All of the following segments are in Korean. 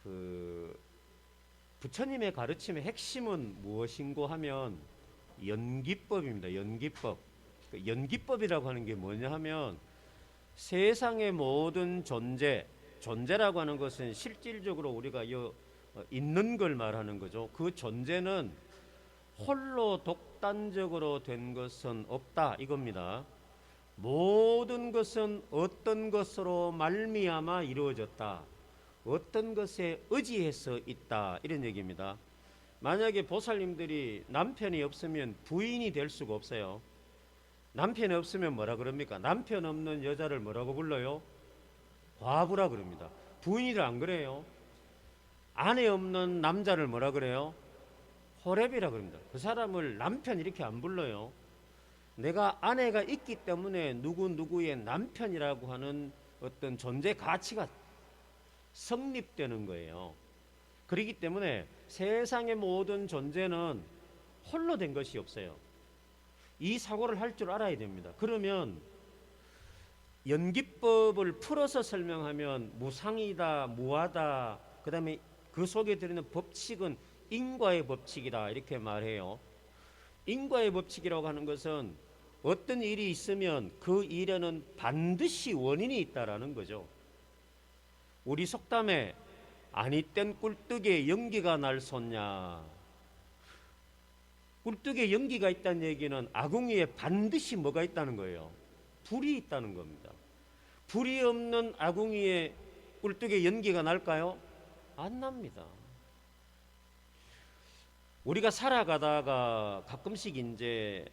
그 부처님의 가르침의 핵심은 무엇인고 하면 연기법입니다. 연기법. 그 연기법이라고 하는 게 뭐냐 하면 세상의 모든 존재라고 하는 것은 실질적으로 우리가 있는 걸 말하는 거죠. 그 존재는 홀로 독단적으로 된 것은 없다 이겁니다. 모든 것은 어떤 것으로 말미암아 이루어졌다. 어떤 것에 의지해서 있다. 이런 얘기입니다. 만약에 보살님들이 남편이 없으면 부인이 될 수가 없어요. 남편이 없으면 뭐라 그럽니까? 남편 없는 여자를 뭐라고 불러요? 과부라 그럽니다. 부인이를 안 그래요. 아내 없는 남자를 뭐라 그래요? 호랩이라 그럽니다. 그 사람을 남편 이렇게 안 불러요. 내가 아내가 있기 때문에 누구누구의 남편이라고 하는 어떤 존재 가치가 성립되는 거예요. 그렇기 때문에 세상의 모든 존재는 홀로 된 것이 없어요. 이 사고를 할 줄 알아야 됩니다. 그러면 연기법을 풀어서 설명하면 무상이다, 무하다, 그 다음에 그 속에 들어있는 법칙은 인과의 법칙이다 이렇게 말해요. 인과의 법칙이라고 하는 것은 어떤 일이 있으면 그 일에는 반드시 원인이 있다라는 거죠. 우리 속담에 아니 땐 꿀떡에 연기가 날 솟냐. 꿀떡에 연기가 있다는 얘기는 아궁이에 반드시 뭐가 있다는 거예요? 불이 있다는 겁니다. 불이 없는 아궁이에 꿀떡에 연기가 날까요? 안 납니다. 우리가 살아가다가 가끔씩 이제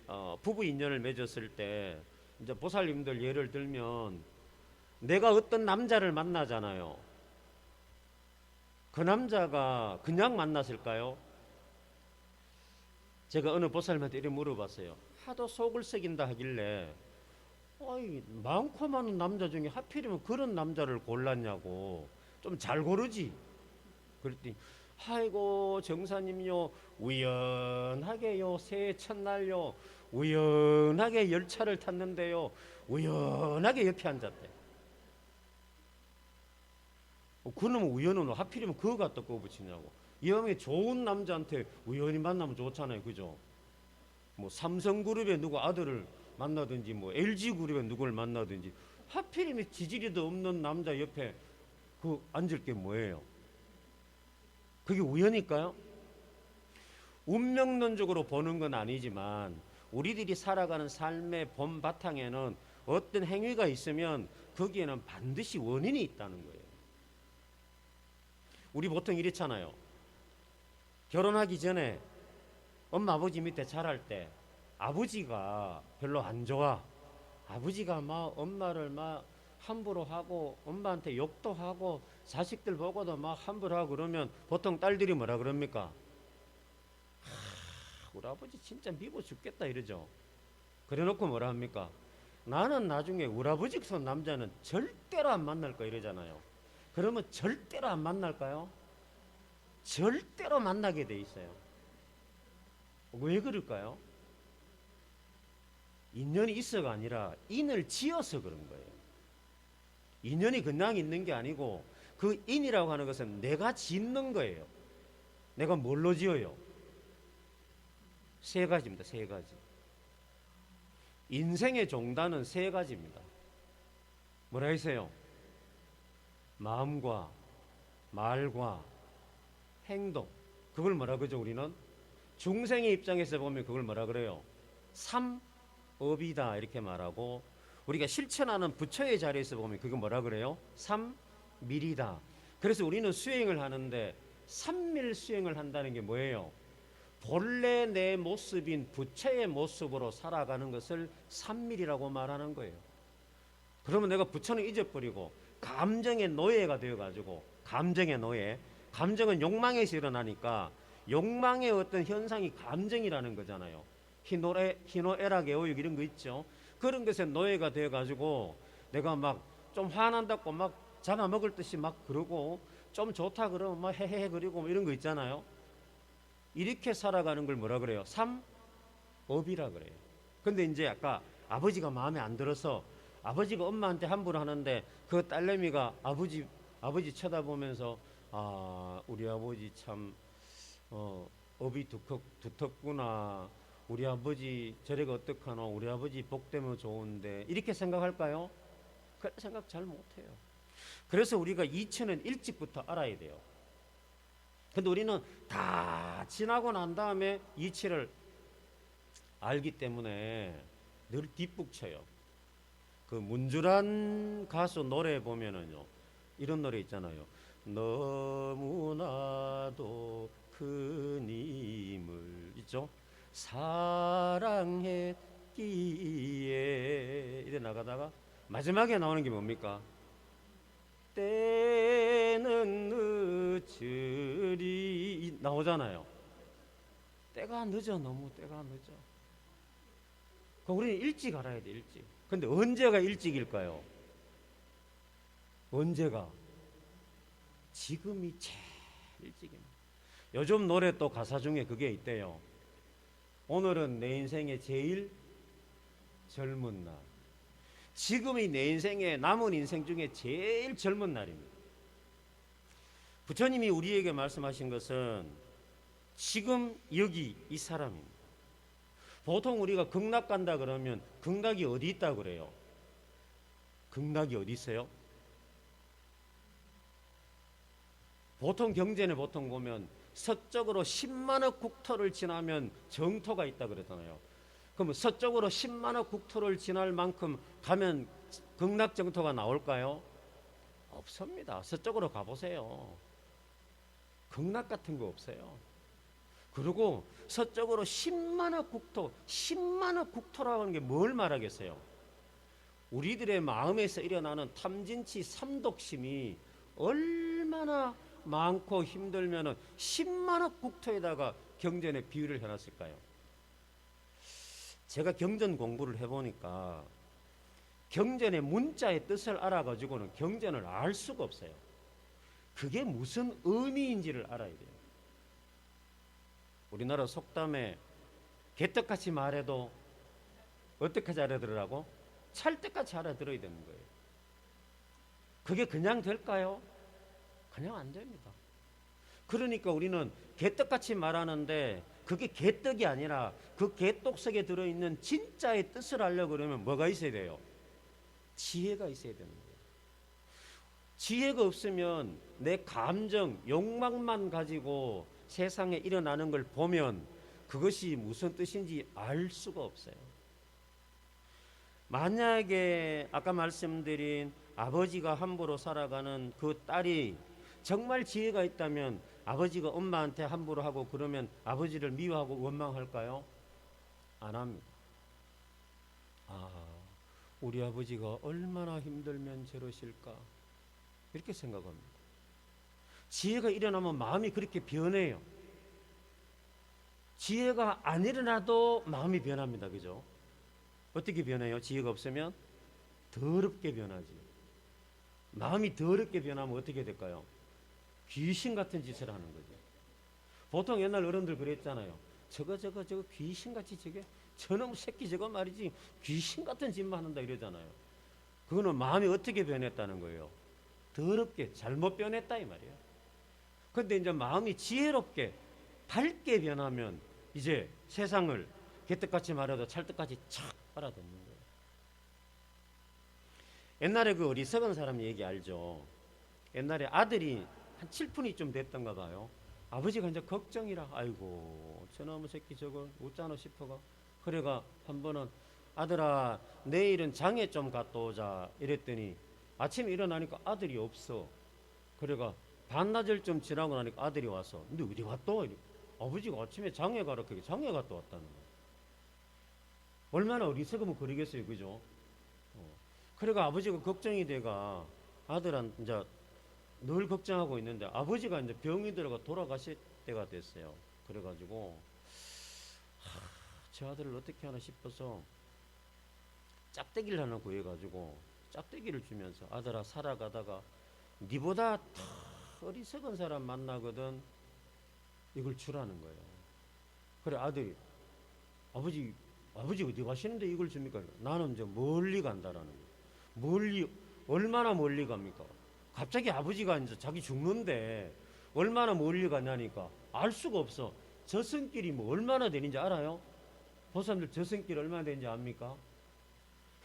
부부 인연을 맺었을 때 이제 보살님들 예를 들면 내가 어떤 남자를 만나잖아요. 그 남자가 그냥 만났을까요? 제가 어느 보살님한테 이렇게 물어봤어요. 하도 속을 썩인다 하길래 많고 많은 남자 중에 하필이면 그런 남자를 골랐냐고. 좀 잘 고르지. 그랬더니 아이고 정사님요 우연하게요 새해 첫날요 우연하게 열차를 탔는데요 우연하게 옆에 앉았대. 그놈의 우연은 하필이면 그거 갖다 꼽으시냐고. 이 형이 좋은 남자한테 우연히 만나면 좋잖아요, 그죠? 뭐 삼성그룹의 누구 아들을 만나든지 뭐 LG그룹의 누구를 만나든지 하필이면 지지리도 없는 남자 옆에 그 앉을 게 뭐예요? 그게 우연일까요? 운명론적으로 보는 건 아니지만 우리들이 살아가는 삶의 본 바탕에는 어떤 행위가 있으면 거기에는 반드시 원인이 있다는 거예요. 우리 보통 이렇잖아요. 결혼하기 전에 엄마 아버지 밑에 자랄 때 아버지가 별로 안 좋아. 아버지가 막 엄마를 막 함부로 하고 엄마한테 욕도 하고 자식들 보고도 막 함부로 하고 그러면 보통 딸들이 뭐라 그럽니까? 우리 아버지 진짜 미워 죽겠다 이러죠. 그래놓고 뭐라 합니까? 나는 나중에 우리 아버지 손 남자는 절대로 안 만날 거 이러잖아요. 그러면 절대로 안 만날까요? 절대로 만나게 돼 있어요. 왜 그럴까요? 인연이 있어가 아니라 인을 지어서 그런 거예요. 인연이 그냥 있는 게 아니고 그 인이라고 하는 것은 내가 짓는 거예요. 내가 뭘로 지어요? 세 가지입니다. 세 가지. 인생의 종단은 세 가지입니다. 뭐라 했어요? 마음과 말과 행동. 그걸 뭐라 그러죠? 우리는 중생의 입장에서 보면 그걸 뭐라 그래요? 삼업이다 이렇게 말하고 우리가 실천하는 부처의 자리에서 보면 그거 뭐라 그래요? 삼밀이다. 그래서 우리는 수행을 하는데 삼밀 수행을 한다는 게 뭐예요? 본래 내 모습인 부처의 모습으로 살아가는 것을 삼밀이라고 말하는 거예요. 그러면 내가 부처는 잊어버리고 감정의 노예가 되어가지고 감정의 노예. 감정은 욕망에서 일어나니까 욕망의 어떤 현상이 감정이라는 거잖아요. 희노애락의 이런 거 있죠. 그런 것에 노예가 되어가지고 내가 막 좀 화난다고 막 잡아먹을 듯이 막 그러고 좀 좋다 그러면 막 헤헤헤 그리고 뭐 이런 거 있잖아요. 이렇게 살아가는 걸 뭐라 그래요? 삼업이라 그래요. 근데 이제 아까 아버지가 마음에 안 들어서 아버지가 엄마한테 함부로 하는데 그 딸내미가 아버지 쳐다보면서 아, 우리 아버지 참 업이 두텁구나. 우리 아버지 저래가 어떡하노. 우리 아버지 복되면 좋은데, 이렇게 생각할까요? 그 생각 잘 못해요. 그래서 우리가 이치는 일찍부터 알아야 돼요. 근데 우리는 다 지나고 난 다음에 이치를 알기 때문에 늘 뒷북쳐요. 그 문주란 가수 노래 보면은요, 이런 노래 있잖아요. 너무나도 그님을, 있죠? 사랑했기에, 이래 나가다가 마지막에 나오는 게 뭡니까? 때는 늦으리 나오잖아요. 때가 늦어. 너무 때가 늦어. 우리는 일찍 알아야 돼. 일찍. 근데 언제가 일찍일까요? 언제가? 지금이 제일 일찍입니다. 요즘 노래 또 가사 중에 그게 있대요. 오늘은 내 인생의 제일 젊은 날. 지금이 내 인생의 남은 인생 중에 제일 젊은 날입니다. 부처님이 우리에게 말씀하신 것은 지금 여기 이 사람입니다. 보통 우리가 극락 간다 그러면 극락이 어디 있다 그래요? 극락이 어디 있어요? 보통 경전에 보통 보면 서쪽으로 10만억 국토를 지나면 정토가 있다 그러잖아요. 그럼 서쪽으로 10만억 국토를 지날 만큼 가면 극락 정토가 나올까요? 없습니다. 서쪽으로 가보세요. 극락 같은 거 없어요. 그리고 서쪽으로 10만억 국토, 10만억 국토라고 하는 게 뭘 말하겠어요? 우리들의 마음에서 일어나는 탐진치 삼독심이 얼마나 많고 힘들면은 10만억 국토에다가 경전에 비유를 해놨을까요? 제가 경전 공부를 해보니까 경전의 문자의 뜻을 알아가지고는 경전을 알 수가 없어요. 그게 무슨 의미인지를 알아야 돼요. 우리나라 속담에 개떡같이 말해도 어떡하지 알아들으라고? 찰떡같이 알아들어야 되는 거예요. 그게 그냥 될까요? 그냥 안 됩니다. 그러니까 우리는 개떡같이 말하는데 그게 개떡이 아니라 그 개떡 속에 들어있는 진짜의 뜻을 알려고 그러면 뭐가 있어야 돼요? 지혜가 있어야 되는 거예요. 지혜가 없으면 내 감정, 욕망만 가지고 세상에 일어나는 걸 보면 그것이 무슨 뜻인지 알 수가 없어요. 만약에 아까 말씀드린 아버지가 함부로 살아가는 그 딸이 정말 지혜가 있다면 아버지가 엄마한테 함부로 하고 그러면 아버지를 미워하고 원망할까요? 안 합니다. 아, 우리 아버지가 얼마나 힘들면 저러실까? 이렇게 생각합니다. 지혜가 일어나면 마음이 그렇게 변해요. 지혜가 안 일어나도 마음이 변합니다. 그죠? 어떻게 변해요? 지혜가 없으면 더럽게 변하지. 마음이 더럽게 변하면 어떻게 될까요? 귀신 같은 짓을 하는 거죠. 보통 옛날 어른들 그랬잖아요. 저거 귀신같이 저놈 새끼 저거 말이지 귀신 같은 짓만 한다 이러잖아요. 그거는 마음이 어떻게 변했다는 거예요? 더럽게 잘못 변했다 이 말이에요. 근데 이제 마음이 지혜롭게 밝게 변하면 이제 세상을 개떡같이 말해도 찰떡같이 착 알아듣는 거예요. 옛날에 그 어리석은 사람 얘기 알죠? 옛날에 아들이 한 7푼이 됐던가 봐요. 아버지가 이제 걱정이라, 아이고 저놈의 새끼 저걸 웃자노 싶어가 그래가 한 번은 아들아 내일은 장에 좀 갔다 오자 이랬더니 아침에 일어나니까 아들이 없어. 그래가 반나절 좀 지나고 나니까 아들이 와서 근데 어디 갔다 와? 아버지가 아침에 장에 가라 그게 장에 갔다 왔다는 거야. 얼마나 어리석으면 그러겠어요. 그죠? 그래가 아버지가 걱정이 돼가 아들한 이제 늘 걱정하고 있는데 아버지가 이제 병이 들어가 돌아가실 때가 됐어요. 그래가지고 저 아들을 어떻게 하나 싶어서 짝대기를 하나 구해가지고 짝대기를 주면서 아들아 살아가다가 니보다 더 어리석은 사람 만나거든 이걸 주라는 거예요. 그래 아들이 아버지 어디 가시는데 이걸 줍니까? 나는 이제 멀리 간다라는 거예요. 멀리 얼마나 멀리 갑니까? 갑자기 아버지가 이제 자기 죽는데 얼마나 멀리 가냐니까 알 수가 없어. 저승길이 뭐 얼마나 되는지 알아요? 보사님들 저승길 얼마나 되는지 압니까?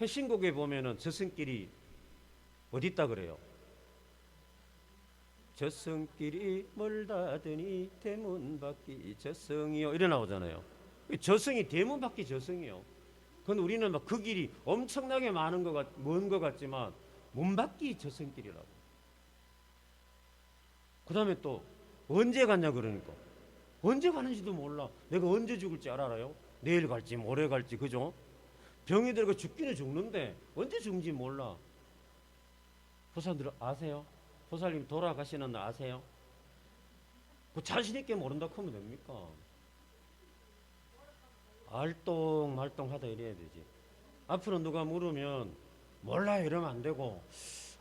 회신곡에 보면은 저승길이 어디 있다 그래요? 저승길이 멀다더니 대문 밖이 저승이요 이래 나오잖아요. 저승이 대문 밖이 저승이요. 그건 우리는 막 그 길이 엄청나게 많은 먼 것 같지만 문 밖이 저승길이라고. 그 다음에 또 언제 갔냐 그러니까 언제 가는지도 몰라. 내가 언제 죽을지 알아요? 내일 갈지 모레 갈지 그죠? 병이 들고 죽기는 죽는데 언제 죽는지 몰라. 보살들 아세요? 보살님 돌아가시는 날 아세요? 그 자신 있게 모른다 하면 됩니까? 알똥말똥하다 이래야 되지. 앞으로 누가 물으면 몰라요 이러면 안 되고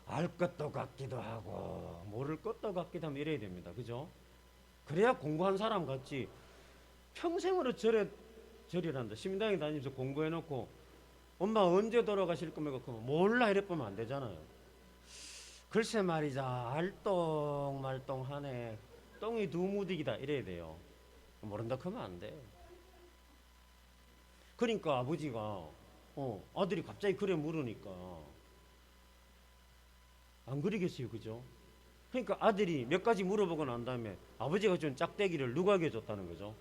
알 것도 같기도 하고 모를 것도 같기도 하면 이래야 됩니다. 그죠? 그래야 공부한 사람 같지. 평생으로 절이란다. 시민당에 다니면서 공부해놓고 엄마 언제 돌아가실 겁니까? 그러면 몰라 이래 보면 안 되잖아요. 글쎄 말이자 알똥말똥하네. 똥이 두무디기다 이래야 돼요. 모른다 하면 안 돼. 그러니까 아버지가 아들이 갑자기 그래 물으니까 안 그러겠어요. 그죠? 그러니까 아들이 몇 가지 물어보고 난 다음에 아버지가 준 짝대기를 누구에게 줬다는 거죠?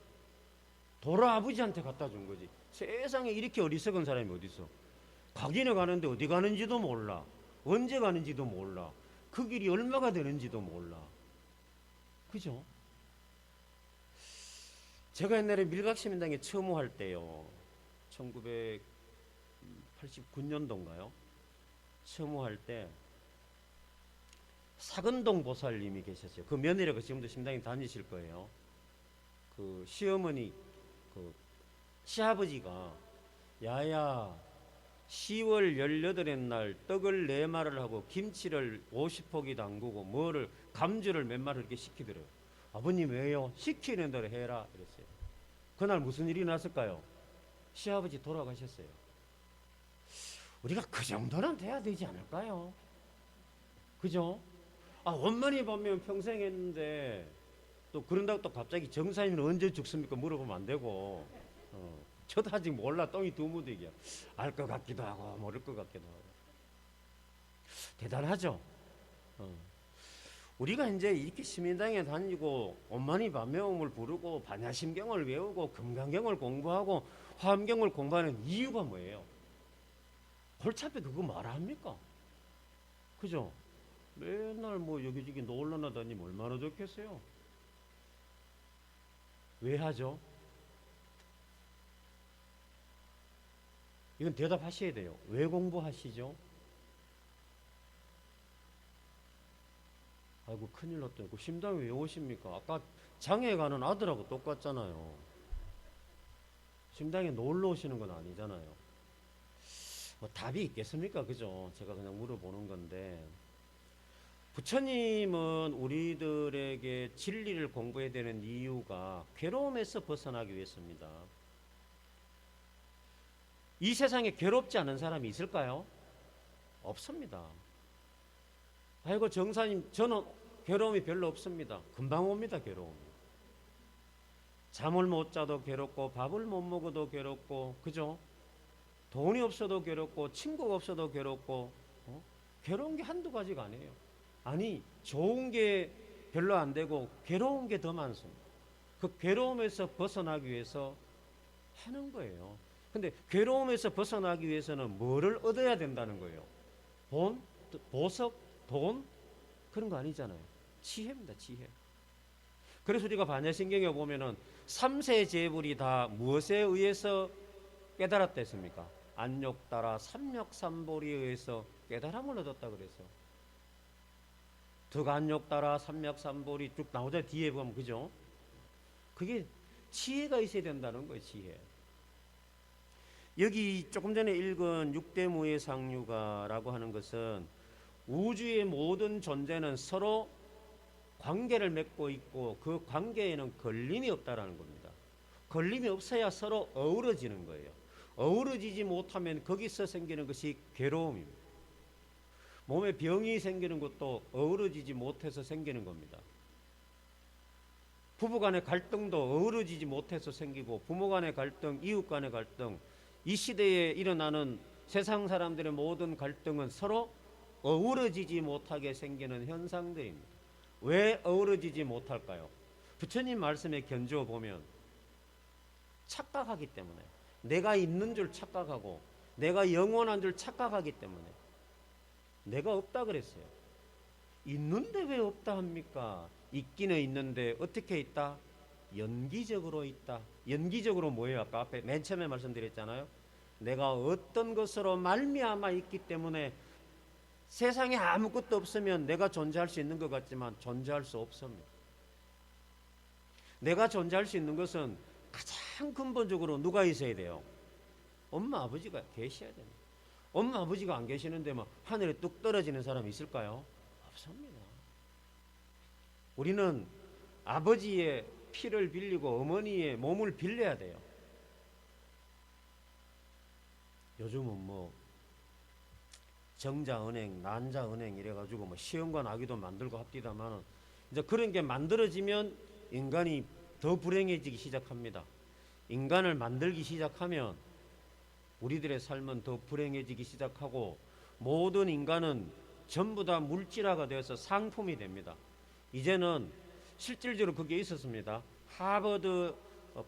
돌아 아버지한테 갖다 준 거지. 세상에 이렇게 어리석은 사람이 어디 있어? 가기는 가는데 어디 가는지도 몰라. 언제 가는지도 몰라. 그 길이 얼마가 되는지도 몰라. 그죠? 제가 옛날에 밀각시민당에 처무할 때요. 1989년도인가요? 처무할 때 사근동 보살님이 계셨어요. 그 며느리가 지금도 심당에 다니실 거예요. 그 시어머니, 그 시아버지가 야야 10월 18일 날 떡을 4마리를 하고 김치를 50포기 담그고 뭐를 감주를 몇 마리 이렇게 시키더래요. 아버님 왜요? 시키는 대로 해라 이랬어요. 그날 무슨 일이 났을까요? 시아버지 돌아가셨어요. 우리가 그 정도는 돼야 되지 않을까요? 그죠? 원만히 보면 평생 했는데 또 그런다고 또 갑자기 정사님은 언제 죽습니까? 물어보면 안 되고 저도 아직 몰라. 똥이 두무디기야. 알 것 같기도 하고 모를 것 같기도 하고. 대단하죠? 우리가 이제 이렇게 시민당에 다니고 원만히 반매음을 부르고 반야심경을 외우고 금강경을 공부하고 화엄경을 공부하는 이유가 뭐예요? 골치 앞에 그거 말아 합니까? 그죠? 맨날 뭐 여기저기 놀러나 다니면 얼마나 좋겠어요? 왜 하죠? 이건 대답하셔야 돼요. 왜 공부하시죠? 아이고 큰일 났다. 그 심당에 왜 오십니까? 아까 장에 가는 아들하고 똑같잖아요. 심당에 놀러 오시는 건 아니잖아요. 뭐 답이 있겠습니까? 그죠? 제가 그냥 물어보는 건데 부처님은 우리들에게 진리를 공부해야 되는 이유가 괴로움에서 벗어나기 위해서입니다. 이 세상에 괴롭지 않은 사람이 있을까요? 없습니다. 아이고 정사님 저는 괴로움이 별로 없습니다. 금방 옵니다. 괴로움이. 잠을 못 자도 괴롭고 밥을 못 먹어도 괴롭고 그죠? 돈이 없어도 괴롭고 친구가 없어도 괴롭고 괴로운 게 한두 가지가 아니에요. 아니 좋은 게 별로 안 되고 괴로운 게 더 많습니다. 그 괴로움에서 벗어나기 위해서 하는 거예요. 근데 괴로움에서 벗어나기 위해서는 뭐를 얻어야 된다는 거예요? 본, 보석, 돈 그런 거 아니잖아요. 지혜입니다. 지혜. 그래서 우리가 반야신경에 보면은 3세 제불이 다 무엇에 의해서 깨달았다 했습니까? 안욕따라 삼력삼보리에 의해서 깨달음을 얻었다 그랬어. 득안욕따라 삼력삼보리 쭉 나오자 뒤에 보면 그죠? 그게 지혜가 있어야 된다는 거예요. 지혜. 여기 조금 전에 읽은 육대무의 상류가라고 하는 것은 우주의 모든 존재는 서로 관계를 맺고 있고 그 관계에는 걸림이 없다라는 겁니다. 걸림이 없어야 서로 어우러지는 거예요. 어우러지지 못하면 거기서 생기는 것이 괴로움입니다. 몸에 병이 생기는 것도 어우러지지 못해서 생기는 겁니다. 부부 간의 갈등도 어우러지지 못해서 생기고, 부모 간의 갈등, 이웃 간의 갈등, 이 시대에 일어나는 세상 사람들의 모든 갈등은 서로 어우러지지 못하게 생기는 현상들입니다. 왜 어우러지지 못할까요? 부처님 말씀에 견주어 보면 착각하기 때문에, 내가 있는 줄 착각하고 내가 영원한 줄 착각하기 때문에. 내가 없다 그랬어요. 있는데 왜 없다 합니까? 있기는 있는데 어떻게 있다? 연기적으로 있다. 연기적으로 뭐예요? 아까 앞에 맨 처음에 말씀드렸잖아요. 내가 어떤 것으로 말미암아 있기 때문에 세상에 아무것도 없으면 내가 존재할 수 있는 것 같지만 존재할 수 없습니다. 내가 존재할 수 있는 것은 가장 근본적으로 누가 있어야 돼요? 엄마 아버지가 계셔야 됩니다. 엄마 아버지가 안 계시는데 뭐 하늘에 뚝 떨어지는 사람이 있을까요? 없습니다. 우리는 아버지의 피를 빌리고 어머니의 몸을 빌려야 돼요. 요즘은 뭐 정자은행, 난자은행 이래가지고 뭐 시험관 아기도 만들고 합디다만, 이제 그런 게 만들어지면 인간이 더 불행해지기 시작합니다. 인간을 만들기 시작하면 우리들의 삶은 더 불행해지기 시작하고, 모든 인간은 전부 다 물질화가 되어서 상품이 됩니다. 이제는 실질적으로 그게 있었습니다. 하버드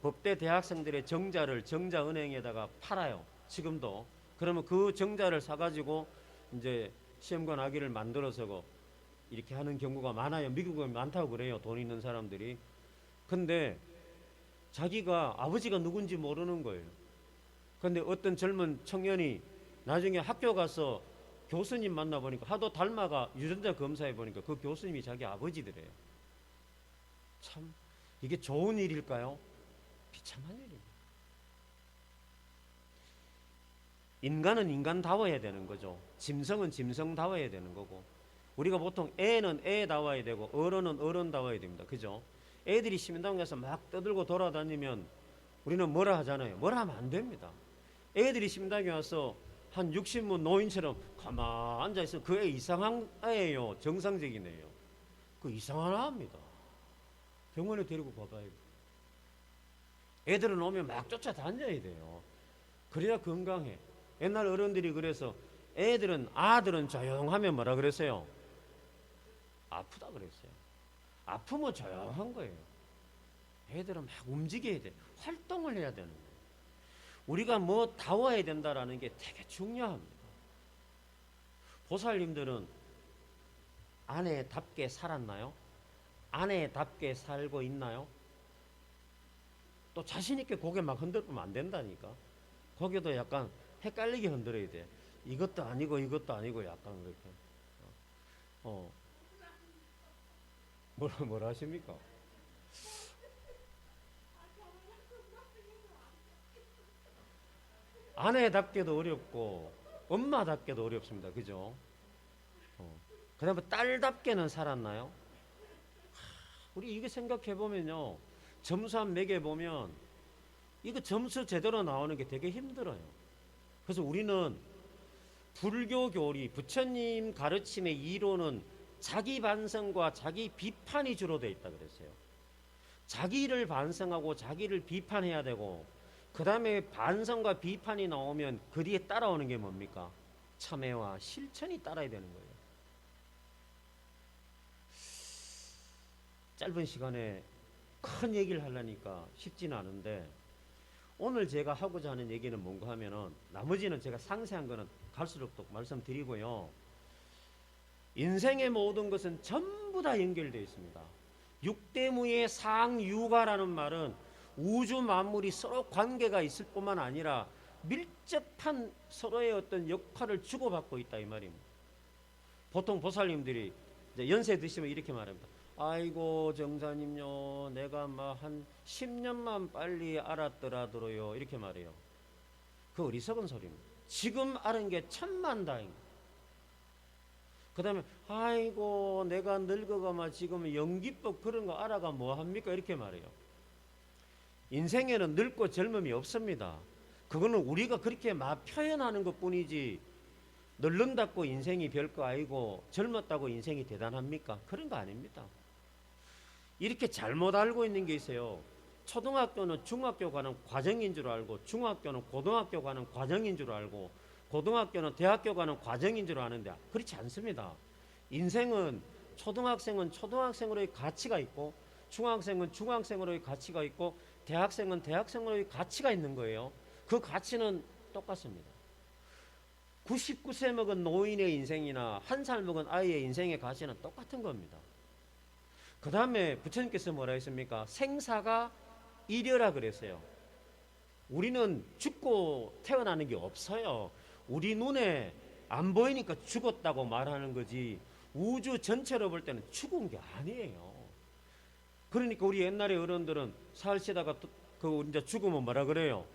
법대 대학생들의 정자를 정자은행에다가 팔아요. 지금도. 그러면 그 정자를 사가지고 이제 시험관 아기를 만들어서 이렇게 하는 경우가 많아요. 미국은 많다고 그래요. 돈 있는 사람들이. 근데 자기가 아버지가 누군지 모르는 거예요. 근데 어떤 젊은 청년이 나중에 학교 가서 교수님 만나보니까 하도 닮아가 유전자 검사해 보니까 그 교수님이 자기 아버지더래요. 참 이게 좋은 일일까요? 비참한 일입니다. 인간은 인간다워야 되는 거죠. 짐승은 짐승다워야 되는 거고, 우리가 보통 애는 애다워야 되고 어른은 어른다워야 됩니다. 그죠? 애들이 시민당 가서 막 떠들고 돌아다니면 우리는 뭐라 하잖아요. 뭐라 하면 안 됩니다. 애들이 시민당에 와서 한 60문 노인처럼 가만 앉아있으면 그 애 이상한 애예요. 정상적인 애예요. 그 이상한 애입니다. 병원에 데리고 가봐야 돼요. 애들은 오면 막 쫓아다녀야 돼요. 그래야 건강해. 옛날 어른들이 그래서 아들은 조용하면 뭐라 그랬어요? 아프다 그랬어요. 아프면 조용한 거예요. 애들은 막 움직여야 돼. 활동을 해야 되는 거예요. 우리가 뭐 다워야 된다라는 게 되게 중요합니다. 보살님들은 아내답게 살았나요? 아내답게 살고 있나요? 또 자신있게 고개 막 흔들면 안 된다니까. 고개도 약간 헷갈리게 흔들어야 돼. 이것도 아니고 이것도 아니고 약간 그렇게. 뭐라 하십니까? 아내답게도 어렵고 엄마답게도 어렵습니다. 그죠? 그 다음에 딸답게는 살았나요? 우리 이게 생각해 보면요, 점수 한 매겨보면 이거 점수 제대로 나오는 게 되게 힘들어요. 그래서 우리는 불교 교리, 부처님 가르침의 이론은 자기 반성과 자기 비판이 주로 되어 있다 그랬어요. 자기를 반성하고 자기를 비판해야 되고, 그 다음에 반성과 비판이 나오면 그 뒤에 따라오는 게 뭡니까? 참회와 실천이 따라야 되는 거예요. 짧은 시간에 큰 얘기를 하려니까 쉽지는 않은데, 오늘 제가 하고자 하는 얘기는 뭔가 하면은, 나머지는 제가 상세한 거는 갈수록 또 말씀드리고요. 인생의 모든 것은 전부 다 연결되어 있습니다. 육대무의 상유가라는 말은 우주 만물이 서로 관계가 있을 뿐만 아니라 밀접한 서로의 어떤 역할을 주고받고 있다 이 말입니다. 보통 보살님들이 이제 연세 드시면 이렇게 말합니다. 아이고 정사님요, 내가 막 한 10년만 빨리 알았더라도요, 이렇게 말해요. 그 어리석은 소리입니다. 지금 아는 게 천만다행입니다. 그 다음에 아이고 내가 늙어가마 지금 연기법 그런 거 알아가 뭐합니까, 이렇게 말해요. 인생에는 늙고 젊음이 없습니다. 그거는 우리가 그렇게 막 표현하는 것 뿐이지 늙는다고 인생이 별거 아니고 젊었다고 인생이 대단합니까? 그런 거 아닙니다. 이렇게 잘못 알고 있는 게 있어요. 초등학교는 중학교 가는 과정인 줄 알고, 중학교는 고등학교 가는 과정인 줄 알고, 고등학교는 대학교 가는 과정인 줄 아는데 그렇지 않습니다. 인생은 초등학생은 초등학생으로의 가치가 있고, 중학생은 중학생으로의 가치가 있고, 대학생은 대학생으로의 가치가 있는 거예요. 그 가치는 똑같습니다. 99세 먹은 노인의 인생이나 1살 먹은 아이의 인생의 가치는 똑같은 겁니다. 그 다음에 부처님께서 뭐라 했습니까? 생사가 일여라 그랬어요. 우리는 죽고 태어나는 게 없어요. 우리 눈에 안 보이니까 죽었다고 말하는 거지, 우주 전체로 볼 때는 죽은 게 아니에요. 그러니까 우리 옛날에 어른들은 살시다가 그 이제 죽으면 뭐라 그래요?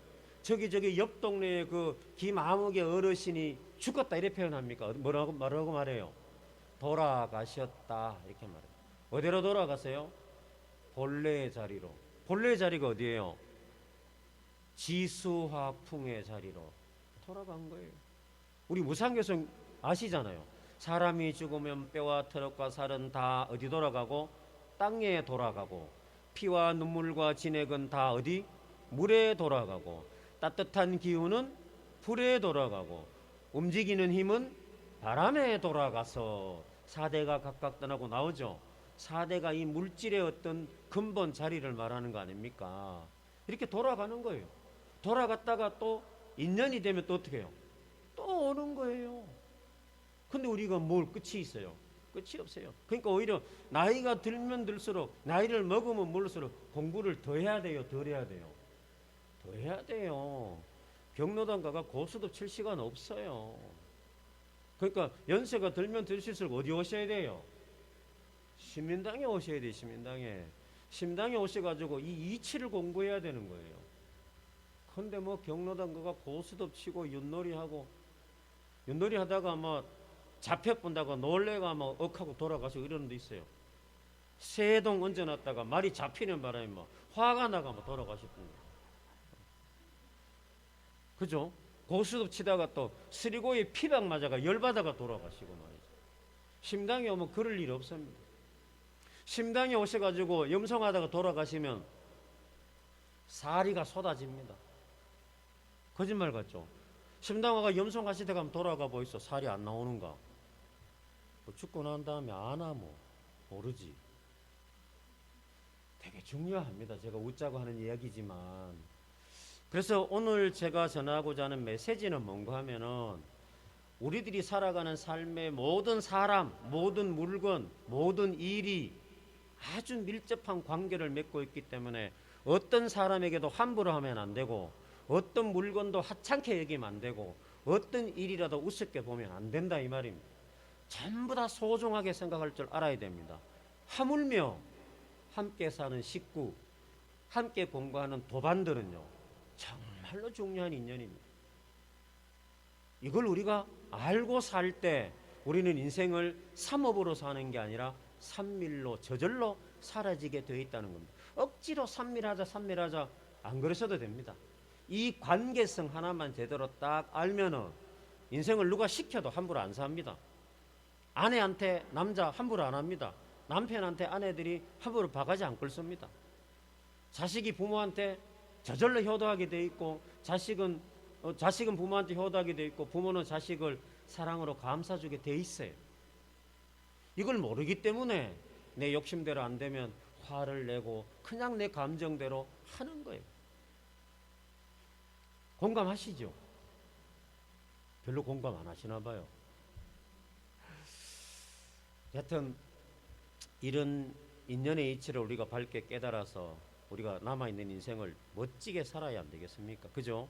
저기 옆 동네에 그 김아무개 어르신이 죽었다 이렇게 표현합니까? 뭐라고 말해요? 돌아가셨다 이렇게 말해요. 어디로 돌아가세요? 본래의 자리로. 본래의 자리가 어디예요? 지수화풍의 자리로 돌아간 거예요. 우리 무상교성 아시잖아요. 사람이 죽으면 뼈와 트럭과 살은 다 어디 돌아가고? 땅에 돌아가고, 피와 눈물과 진액은 다 어디? 물에 돌아가고, 따뜻한 기운은 불에 돌아가고, 움직이는 힘은 바람에 돌아가서 4대가 각각 떠나고 나오죠. 4대가 이 물질의 어떤 근본 자리를 말하는 거 아닙니까? 이렇게 돌아가는 거예요. 돌아갔다가 또 인연이 되면 또 어떻게 해요? 또 오는 거예요. 근데 우리가 뭘 끝이 있어요? 끝이 없어요. 그러니까 오히려 나이가 들면 들수록, 나이를 먹으면 먹을수록 공부를 더 해야 돼요? 덜 해야 돼요? 더 해야 돼요. 경로당 가가 고수도 칠 시간 없어요. 그러니까 연세가 들면 들수록 어디 오셔야 돼요? 시민당에 오셔야 돼요. 시민당에. 시민당에 오셔가지고 이 이치를 공부해야 되는 거예요. 근데 뭐 경로당 가가 고수도 치고 윷놀이 하다가 뭐 잡혀본다고 놀래가 뭐 억하고 돌아가시고 이러는 데 있어요. 새동 얹어놨다가 말이 잡히는 바람에 뭐 화가 나가 뭐 돌아가셨던 거예요. 그죠? 고수도 치다가 또 스리고에 피박 맞아가 열받아가 돌아가시고 말이죠. 심당에 오면 그럴 일 없습니다. 심당에 오셔가지고 염송하다가 돌아가시면 사리가 쏟아집니다. 거짓말 같죠? 심당 와가 염송하시다가 하면 돌아가 보이소. 살이 안 나오는가? 뭐 죽고 난 다음에 아나 뭐 모르지. 되게 중요합니다. 제가 웃자고 하는 이야기지만. 그래서 오늘 제가 전하고자 하는 메시지는 뭔가 하면은, 우리들이 살아가는 삶의 모든 사람, 모든 물건, 모든 일이 아주 밀접한 관계를 맺고 있기 때문에 어떤 사람에게도 함부로 하면 안 되고, 어떤 물건도 하찮게 여기면 안 되고, 어떤 일이라도 우습게 보면 안 된다 이 말입니다. 전부 다 소중하게 생각할 줄 알아야 됩니다. 하물며 함께 사는 식구, 함께 공부하는 도반들은요, 정말로 중요한 인연입니다. 이걸 우리가 알고 살 때 우리는 인생을 삼업으로 사는 게 아니라 삼밀로, 저절로 사라지게 되어 있다는 겁니다. 억지로 삼밀하자 안 그러셔도 됩니다. 이 관계성 하나만 제대로 딱 알면은 인생을 누가 시켜도 함부로 안 삽니다. 아내한테 남자 함부로 안 합니다. 남편한테 아내들이 함부로 바가지 안 끌습니다. 자식이 부모한테 저절로 효도하게 돼 있고, 자식은 부모한테 효도하게 돼 있고, 부모는 자식을 사랑으로 감싸주게 돼 있어요. 이걸 모르기 때문에 내 욕심대로 안 되면 화를 내고 그냥 내 감정대로 하는 거예요. 공감하시죠? 별로 공감 안 하시나 봐요. 여튼 이런 인연의 이치를 우리가 밝게 깨달아서 우리가 남아있는 인생을 멋지게 살아야 안 되겠습니까? 그죠?